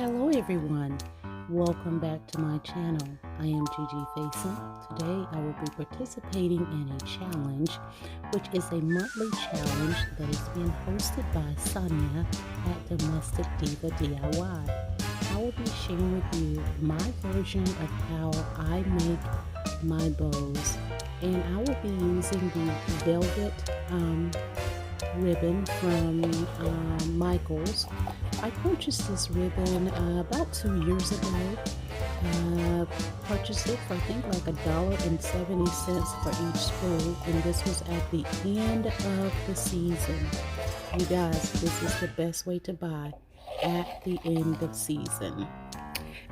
Hello everyone, welcome back to my channel. I am Gigi Faison. Today I will be participating in a challenge, which is a monthly challenge that is being hosted by Sonia at Domestic Diva DIY. I will be sharing with you my version of how I make my bows, and I will be using the velvet ribbon from Michaels. I purchased this ribbon about 2 years ago. Purchased it for I think like $1.70 for each spool, and this was at the end of the season. You guys, this is the best way to buy at the end of season.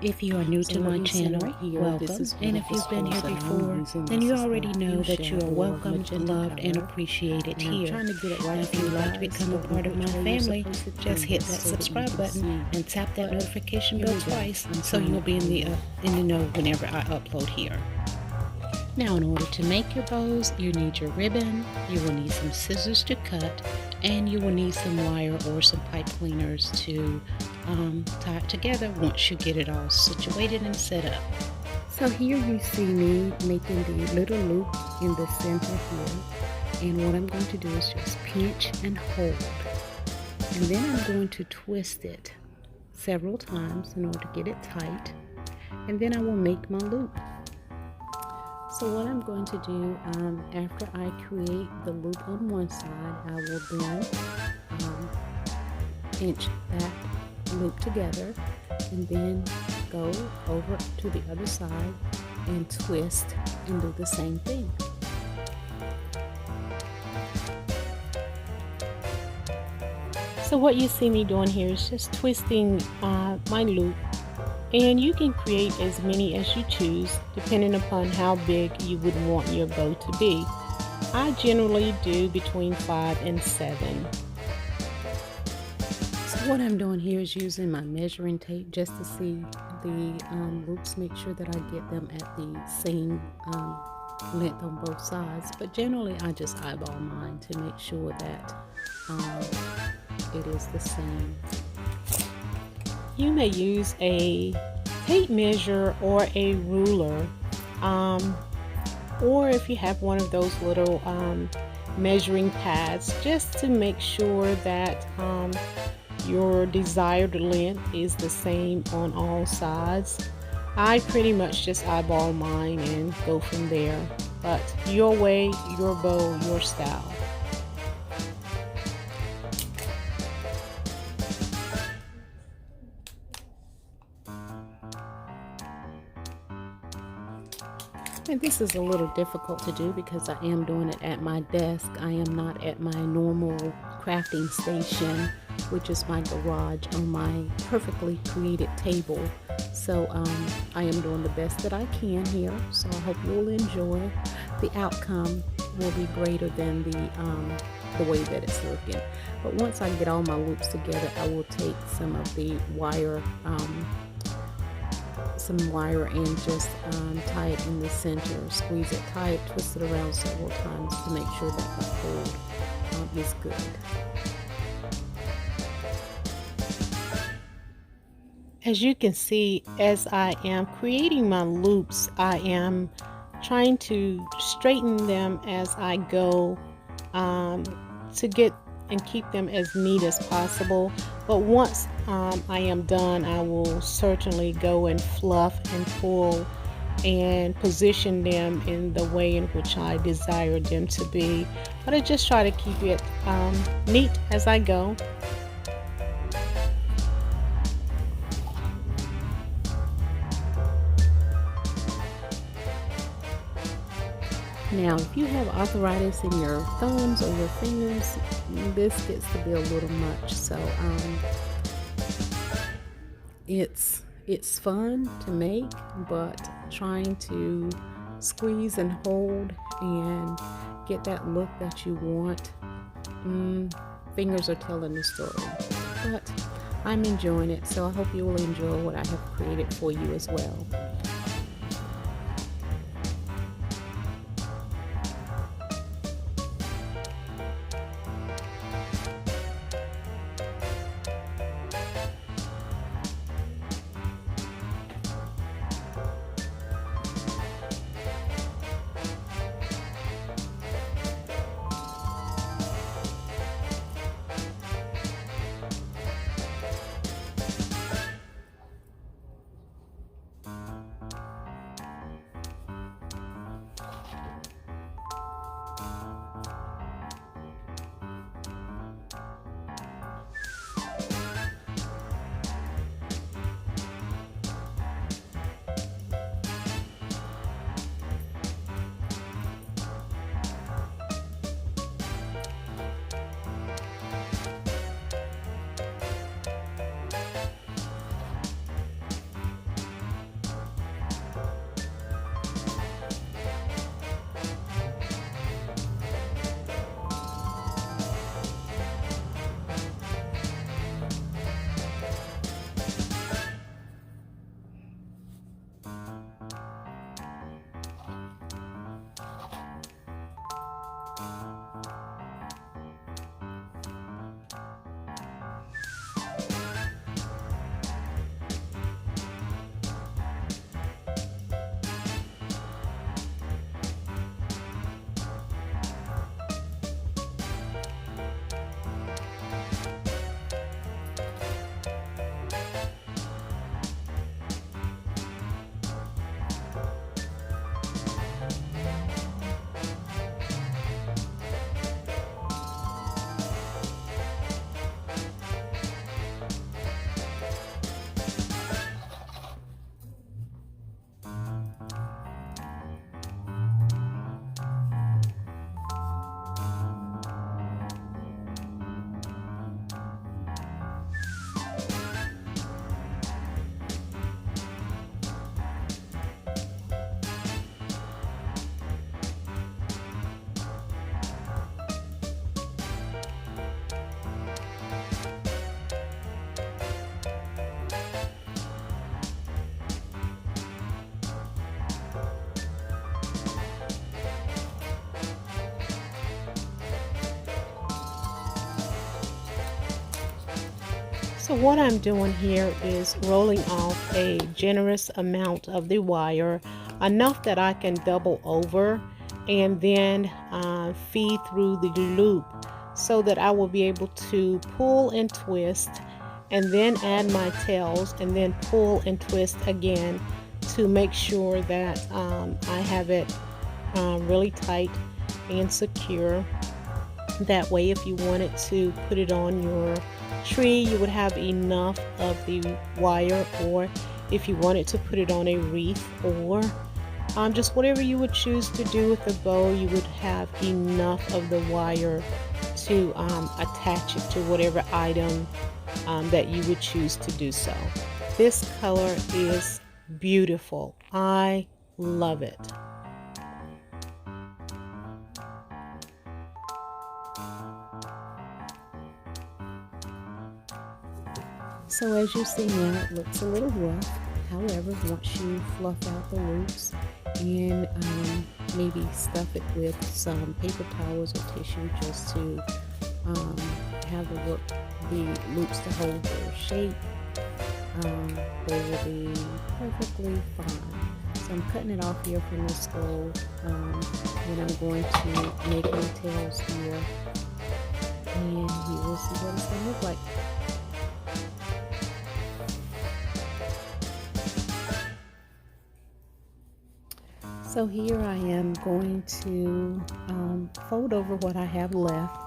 If you are new to my channel, welcome. And if you've been here before, then you already know that you are welcome, loved, and appreciated here. And if you'd like to become a part of my family, just hit that subscribe button and tap that notification bell twice so you'll be in the know whenever I upload here. Now, in order to make your bows, you need your ribbon, you will need some scissors to cut, and you will need some wire or some pipe cleaners to tie it together once you get it all situated and set up. So here you see me making the little loop in the center here, and what I'm going to do is just pinch and hold, and then I'm going to twist it several times in order to get it tight, and then I will make my loop. So what I'm going to do after I create the loop on one side, I will then pinch that loop together and then go over to the other side and twist and do the same thing. So what you see me doing here is just twisting my loop. And you can create as many as you choose, depending upon how big you would want your bow to be. I generally do between 5 and 7. So what I'm doing here is using my measuring tape just to see the loops, make sure that I get them at the same length on both sides. But generally I just eyeball mine to make sure that it is the same. You may use a tape measure or a ruler, or if you have one of those little measuring pads, just to make sure that your desired length is the same on all sides. I pretty much just eyeball mine and go from there, but your way, your bow, your style. And this is a little difficult to do because I am doing it at my desk. I am not at my normal crafting station, which is my garage on my perfectly created table. So I am doing the best that I can here. So I hope you will enjoy. The outcome will be greater than the way that it's looking. But once I get all my loops together, I will take some of the wire and just tie it in the center, squeeze it tight, twist it around several times to make sure that the hold is good. As you can see, as I am creating my loops, I am trying to straighten them as I go to get and keep them as neat as possible. But once I am done, I will certainly go and fluff and pull and position them in the way in which I desire them to be. But I just try to keep it neat as I go. Now, if you have arthritis in your thumbs or your fingers, this gets to be a little much. So it's fun to make, but trying to squeeze and hold and get that look that you want, fingers are telling the story. But I'm enjoying it, so I hope you will enjoy what I have created for you as well. So what I'm doing here is rolling off a generous amount of the wire, enough that I can double over and then feed through the loop so that I will be able to pull and twist and then add my tails and then pull and twist again to make sure that I have it really tight and secure. That way, if you wanted to put it on your tree, you would have enough of the wire, or if you wanted to put it on a wreath, or just whatever you would choose to do with the bow, you would have enough of the wire to attach it to whatever item that you would choose to do so. This color is beautiful. I love it. So as you see now, it looks a little rough. However, once you fluff out the loops and maybe stuff it with some paper towels or tissue just to have the loops to hold their shape, they will be perfectly fine. So I'm cutting it off here from the skull, and I'm going to make my tails here, and we will see what it's going to look like. So here I am going to fold over what I have left,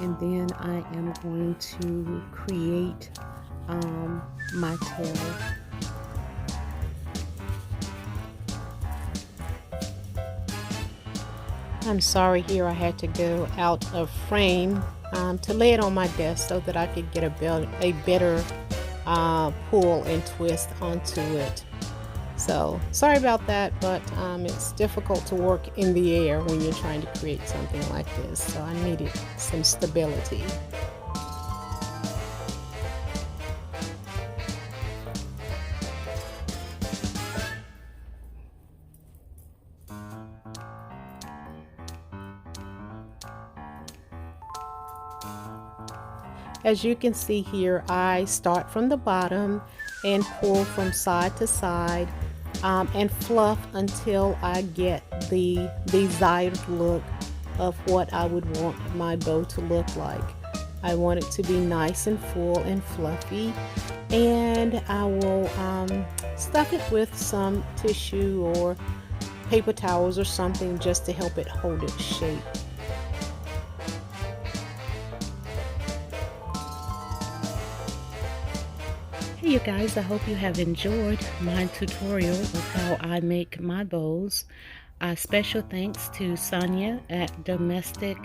and then I am going to create my tail. I'm sorry, here I had to go out of frame to lay it on my desk so that I could get a better pull and twist onto it. So sorry about that, but it's difficult to work in the air when you're trying to create something like this, so I needed some stability. As you can see here, I start from the bottom and pull from side to side and fluff until I get the desired look of what I would want my bow to look like. I want it to be nice and full and fluffy, and I will stuff it with some tissue or paper towels or something just to help it hold its shape. Hey you guys, I hope you have enjoyed my tutorial of how I make my bows. Special thanks to Sonia at Domestic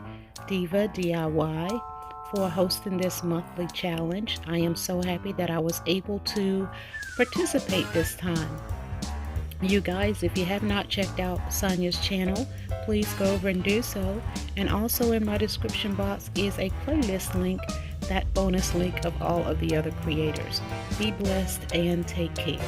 Diva DIY for hosting this monthly challenge. I am so happy that I was able to participate this time. You guys, if you have not checked out Sonia's channel, please go over and do so. And also in my description box is a playlist link, that bonus link of all of the other creators. Be blessed and take care.